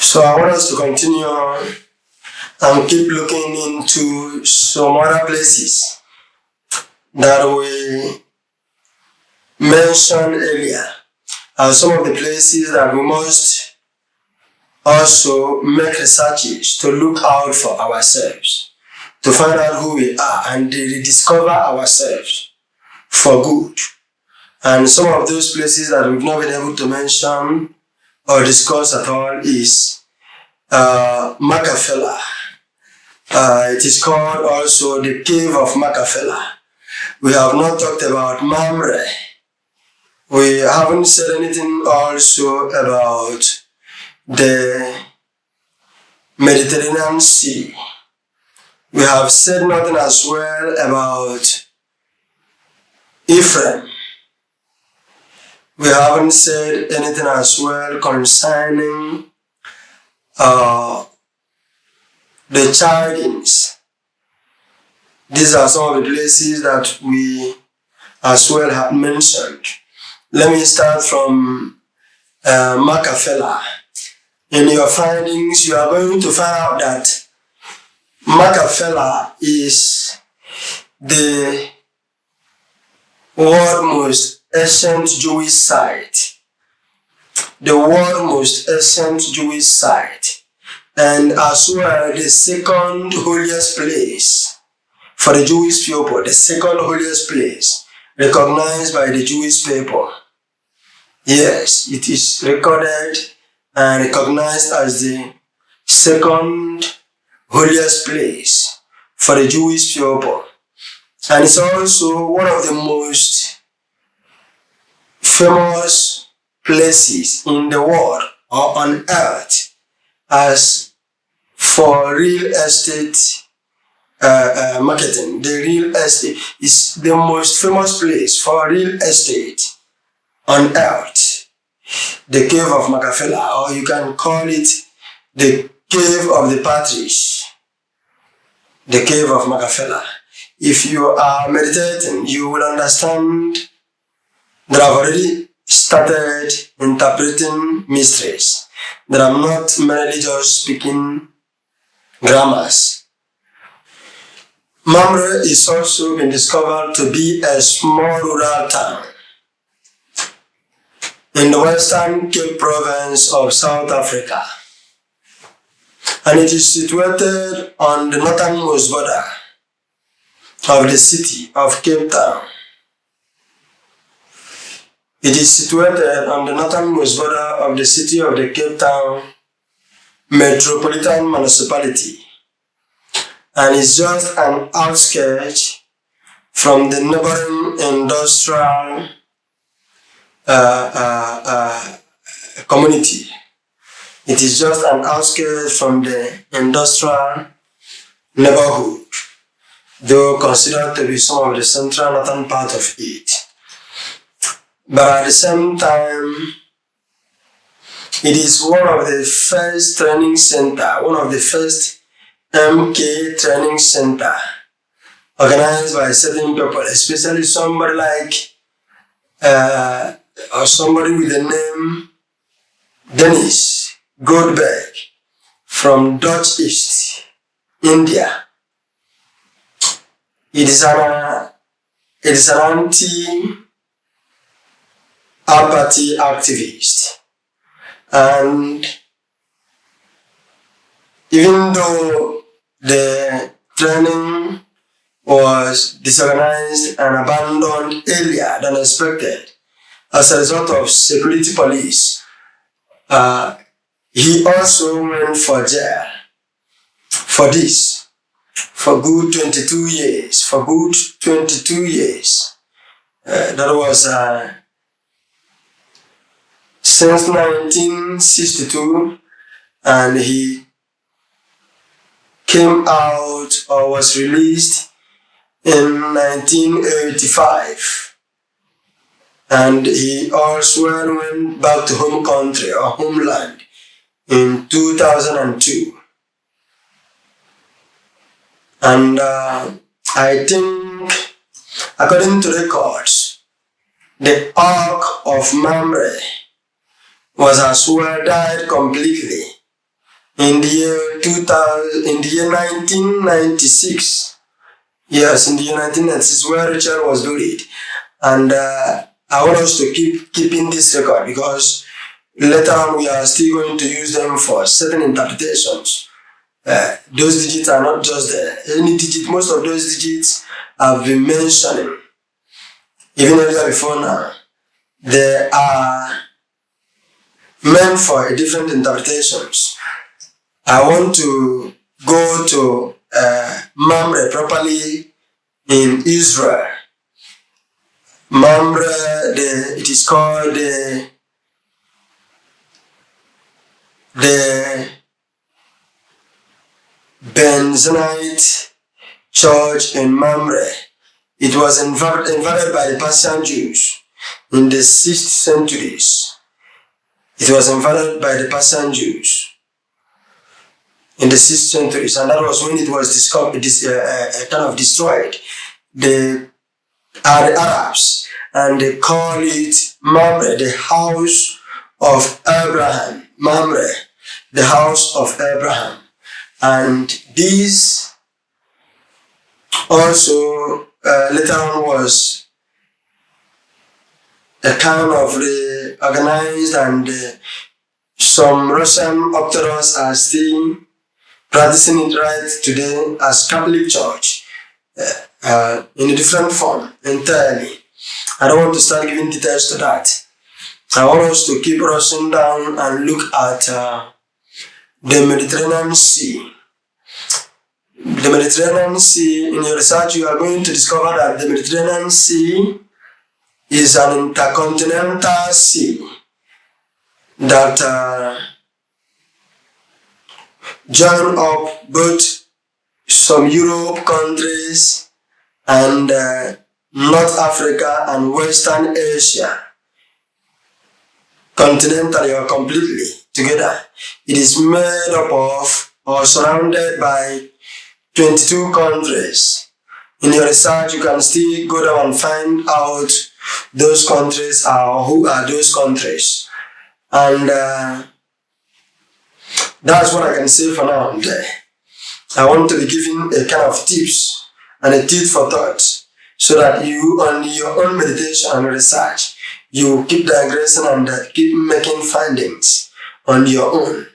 So I want us to continue on and keep looking into some other places that we mentioned earlier, and some of the places that we must also make researches to look out for ourselves, to find out who we are and rediscover ourselves for good. And some of those places that we've not been able to mention or discuss at all is Makafela. It is called also the Cave of Makafela. We have not talked about Mamre. We haven't said anything also about the Mediterranean Sea. We have said nothing as well about Ephraim. We haven't said anything as well concerning the Chaldeans. These are some of the places that we as well have mentioned. Let me start from Makafela. In your findings, you are going to find out that Makafela is the world's most ancient Jewish site. The world's most ancient Jewish site. And as well, the second holiest place for the Jewish people, the second holiest place recognized by the Jewish people. Yes, it is recorded and recognized as the second holiest place for the Jewish people. And it's also one of the most famous places in the world or on earth as for real estate marketing. The real estate is the most famous place for real estate on earth. The Cave of Makafela, or you can call it the Cave of the Patriarchs. The Cave of Makafela. If you are meditating, you will understand that I've already started interpreting mysteries, that I'm not merely just speaking grammars. Mamre is also been discovered to be a small rural town in the Western Cape Province of South Africa, and it is situated on the northernmost border of the city of Cape Town. It is situated on the northernmost border of the city of the Cape Town Metropolitan Municipality, and is just an outskirt from the neighboring industrial community. It is just an outskirt from the industrial neighborhood, though considered to be some of the central northern part of it. But at the same time, it is one of the first training center, one of the first MK training center organized by certain people, especially somebody like or somebody with the name Dennis Goldberg from Dutch East India. It is an anti-apartheid activist, and even though the training was disorganized and abandoned earlier than expected as a result of security police, he also went for jail for this, for good 22 years, that was since 1962, and he came out or was released in 1985, and he also went back to home country or homeland in 2002. And I think, according to records, the Ark of Mamre was as well died completely in the year 2000, in the year 1996. Yes, in the year 1996, where Richard was buried. And I want us to keeping this record, because later on we are still going to use them for certain interpretations. Those digits are not just there. Any digit, most of those digits I've been mentioning, even earlier before now, they are meant for different interpretations. I want to go to Mamre properly in Israel. Mamre, it is called the Benzonite Church in Mamre. It was invaded by the Persian Jews in the 6th centuries. It was invaded by the Persian Jews in the 6th centuries, and that was when it was discovered, kind of destroyed. They are the Arabs, and they call it Mamre, the house of Abraham. Mamre, the house of Abraham. And this also later on was a kind of reorganized, and some Russian Orthodox are still practicing it right today as Catholic Church in a different form entirely. I don't want to start giving details to that. I want us to keep rushing down and look at the Mediterranean Sea. The Mediterranean Sea, in your research, you are going to discover that the Mediterranean Sea is an intercontinental sea that join up both some Europe countries and North Africa and Western Asia, continentally or completely together. It is made up of or surrounded by 22 countries. In your research, you can still go down and find out those countries or who are those countries. And that's what I can say for now. I want to be giving a kind of tips and a tip for thought, so that you, on your own meditation and research, you keep digressing and keep making findings on your own.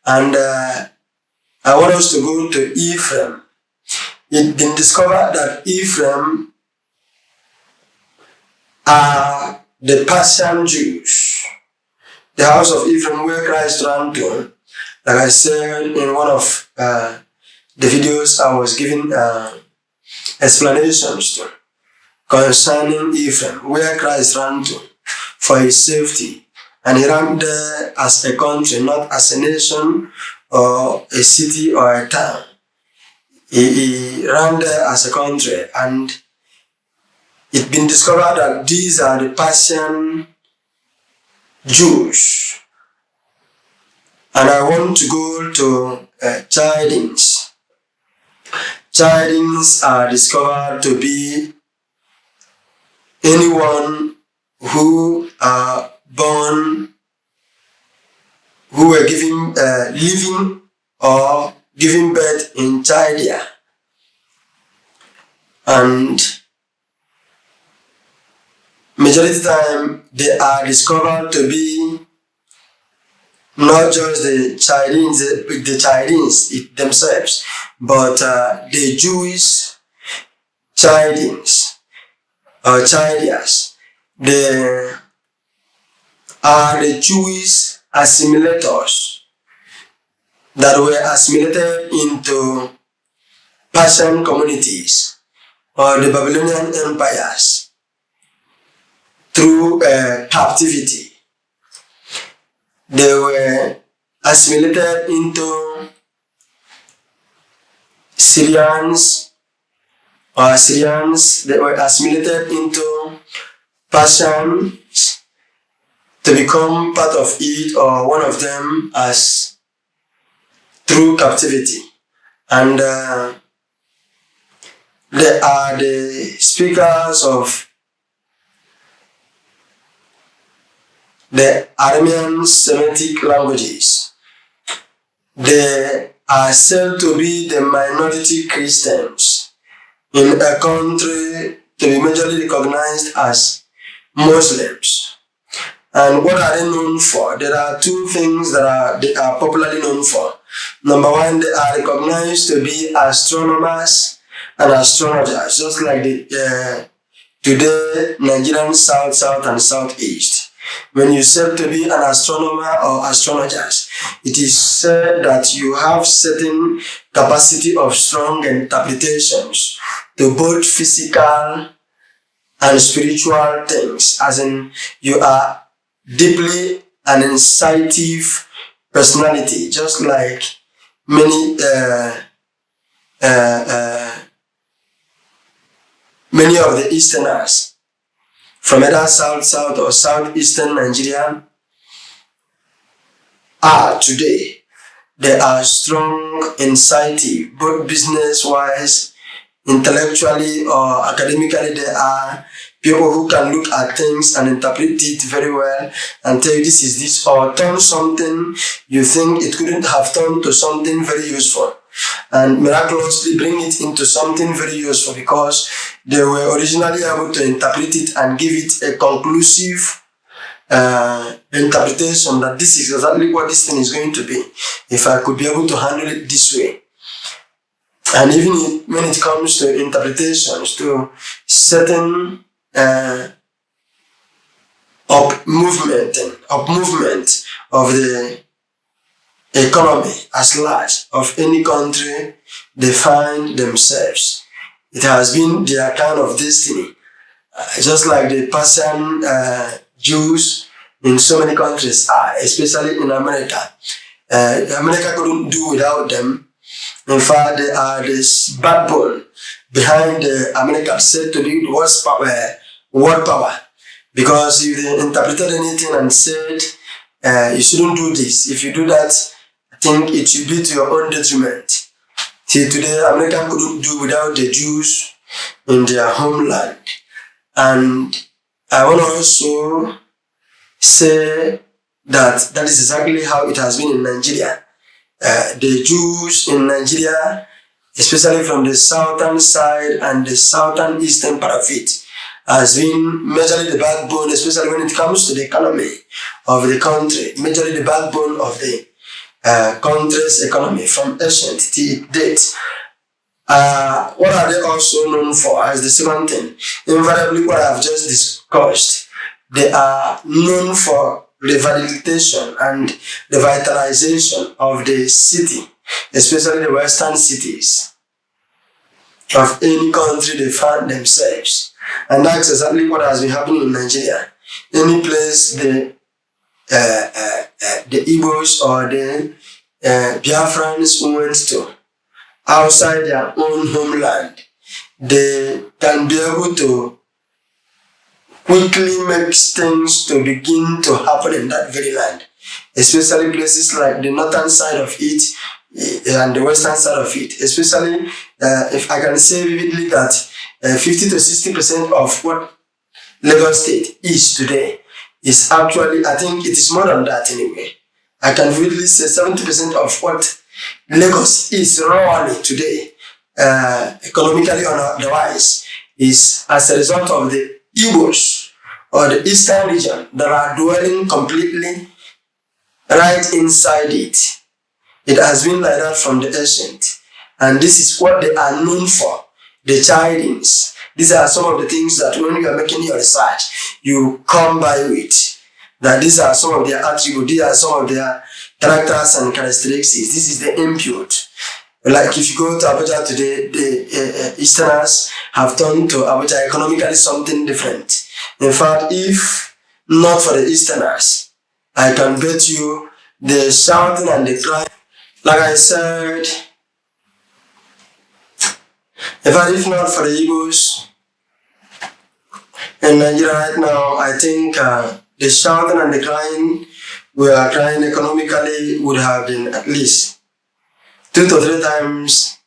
And I want us to go to Ephraim. It's been discovered that Ephraim are the Persian Jews, the house of Ephraim where Christ ran to. Like I said in one of the videos, I was giving explanations to concerning Ephraim, where Christ ran to for his safety. And he ran there as a country, not as a nation or a city or a town. He ran there as a country, and it's been discovered that these are the Persian Jews. And I want to go to Chaldeans. Chaldeans are discovered to be anyone who are born, who were given, living or giving birth in Chaldea. And majority time they are discovered to be not just the Chaldeans themselves, but the Jewish Chaldeans or Chaldeans. They are the Jewish assimilators that were assimilated into Persian communities or the Babylonian empires through captivity. They were assimilated into Syrians or Assyrians. They were assimilated into Persians to become part of it or one of them as through captivity. And they are the speakers of the Aramean Semitic languages. they are said to be the minority Christians in a country to be majorly recognized as Muslims. And what are they known for? There are two things that they are popularly known for. Number one, they are recognized to be astronomers and astrologers, just like the today Nigerian South, and Southeast. When you said to be an astronomer or astrologers, it is said that you have certain capacity of strong interpretations to both physical and spiritual things, as in you are deeply an insightful personality, just like many many of the Easterners from either South or Southeastern Nigeria are today. They are strong, insightful, both business-wise, intellectually or academically. They are people who can look at things and interpret it very well and tell you this is this, or turn something you think it couldn't have turned to something very useful, and miraculously bring it into something very useful because they were originally able to interpret it and give it a conclusive interpretation that this is exactly what this thing is going to be if I could be able to handle it this way. And even when it comes to interpretations, to certain up movement of the economy as large of any country they find themselves, it has been their kind of destiny. Just like the Persian Jews in so many countries are, especially in America. America couldn't do without them. In fact, they are this backbone behind America, said to be world power. Because if they interpreted anything and said, you shouldn't do this, if you do that, I think it should be to your own detriment. See, today, America couldn't do without the Jews in their homeland. And I want to also say that that is exactly how it has been in Nigeria. The Jews in Nigeria, especially from the southern side and the southern eastern part of it, has been majorly the backbone, especially when it comes to the economy of the country, majorly the backbone of the country's economy from ancient till date. What are they also known for as the second thing? Invariably, what I've just discussed, they are known for rehabilitation and revitalization of the city, especially the western cities of any country they find themselves. And that's exactly what has been happening in Nigeria. Any place the Igbos or the Biafrans went to, outside their own homeland, they can be able to quickly make things to begin to happen in that very land, especially places like the northern side of it and the western side of it. Especially if I can say vividly that 50 to 60% of what Lagos State is today is actually, I think it is more than that anyway. I can vividly say 70% of what Lagos is rawly today, economically or otherwise, is as a result of the Igbos or the eastern region that are dwelling completely right inside it. It has been like that from the ancient. And this is what they are known for, the chidings. These are some of the things that when you are making your research, you come by with. That these are some of their attributes, these are some of their characters and characteristics. This is the input. Like if you go to Abuja today, the Easterners have turned to Abuja economically something different. In fact, if not for the Easterners, I can bet you the shouting and the crying. Like I said, if not for the Igbos in Nigeria right now, I think the shouting and the crying we are crying economically would have been at least 2 to 3 times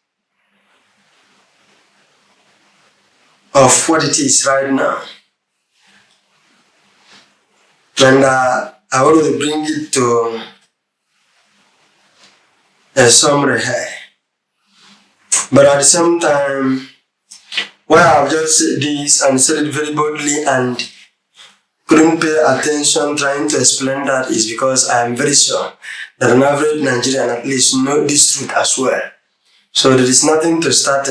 of what it is right now. And I wanted to bring it to some hair. But at the same time, why I've just said this and said it very boldly and couldn't pay attention trying to explain that is because I am very sure that an average Nigerian at least know this truth as well. So there is nothing to start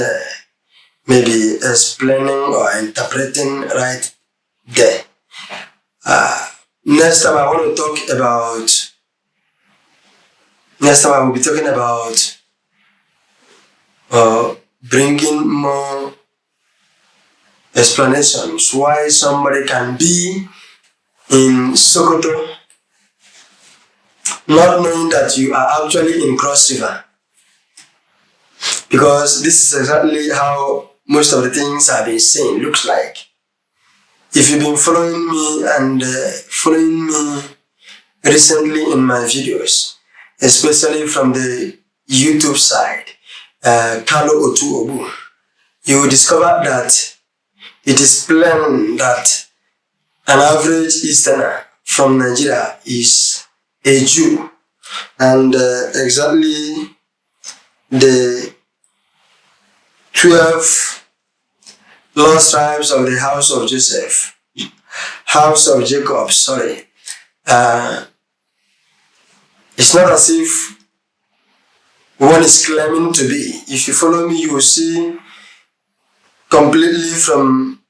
maybe explaining or interpreting right there. Next time I will be talking about bringing more explanations why somebody can be in Sokoto not knowing that you are actually in Cross River. Because this is exactly how most of the things I've been saying looks like. If you've been following me and following me recently in my videos, especially from the YouTube side, Kalo Otuobu, you will discover that it is plain that an average Easterner from Nigeria is a Jew, and exactly the 12 lost tribes of the house of Jacob, sorry. It's not as if one is claiming to be. If you follow me, you will see completely from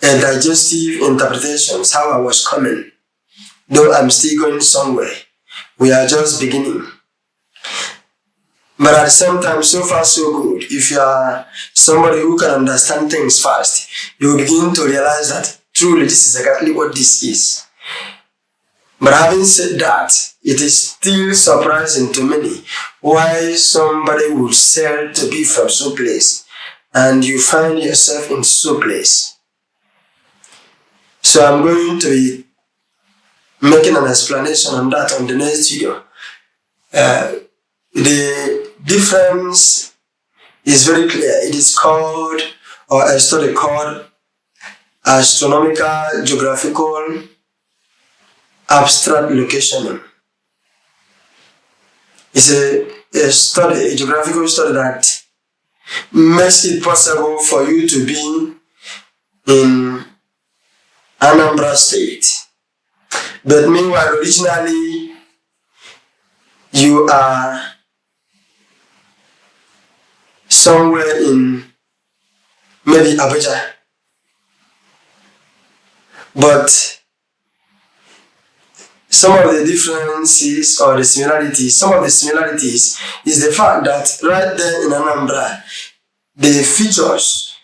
a digestive interpretations how I was coming. Though I'm still going somewhere. We are just beginning. But at the same time, so far so good. If you are somebody who can understand things fast, you will begin to realize that truly this is exactly what this is. But having said that, it is still surprising to many why somebody would sell to be from so place and you find yourself in so place. So I'm going to be making an explanation on that on the next video. The difference is very clear. It is called, or a study called, astronomical geographical abstract locationing. It's a study, a geographical study that makes it possible for you to be in Anambra State. But meanwhile, originally, you are somewhere in maybe Abuja. But some of the differences or the similarities, some of the similarities is the fact that right there in Anambra, the features,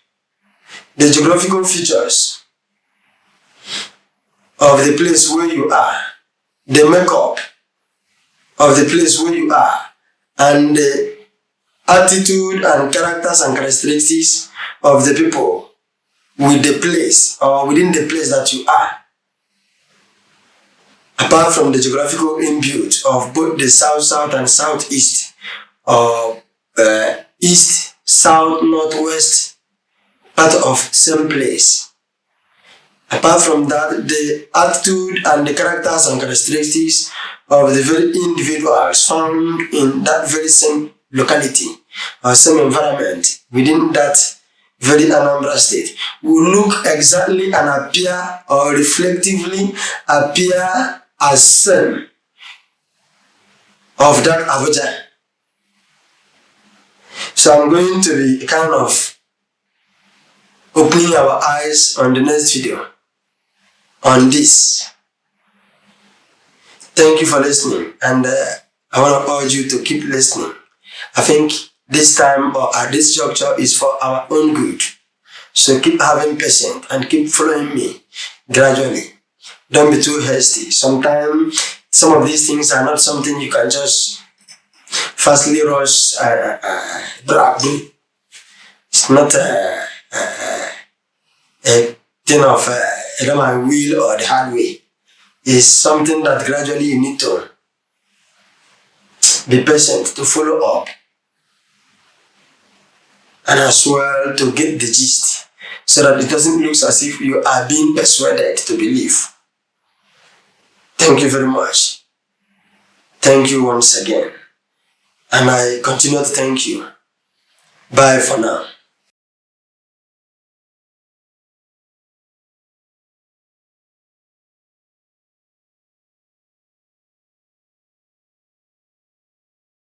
the geographical features of the place where you are, the makeup of the place where you are, and the attitude and characters and characteristics of the people with the place or within the place that you are. Apart from the geographical input of both the south and southeast, or east, south, northwest, part of same place. Apart from that, the attitude and the characters and characteristics of the very individuals found in that very same locality or same environment within that very Anambra State will look exactly and appear or reflectively appear as same of that Abuja. So I'm going to be kind of opening our eyes on the next video on this. Thank you for listening, and I want to urge you to keep listening. I think this time or at this juncture is for our own good. So keep having patience and keep following me gradually. Don't be too hasty. Sometimes some of these things are not something you can just fastly rush drag. It's not a thing of my will or the hard way. It's something that gradually you need to be patient to follow up, and as well to get the gist so that it doesn't look as if you are being persuaded to believe. Thank you very much. Thank you once again. and I continue to thank you. Bye for now.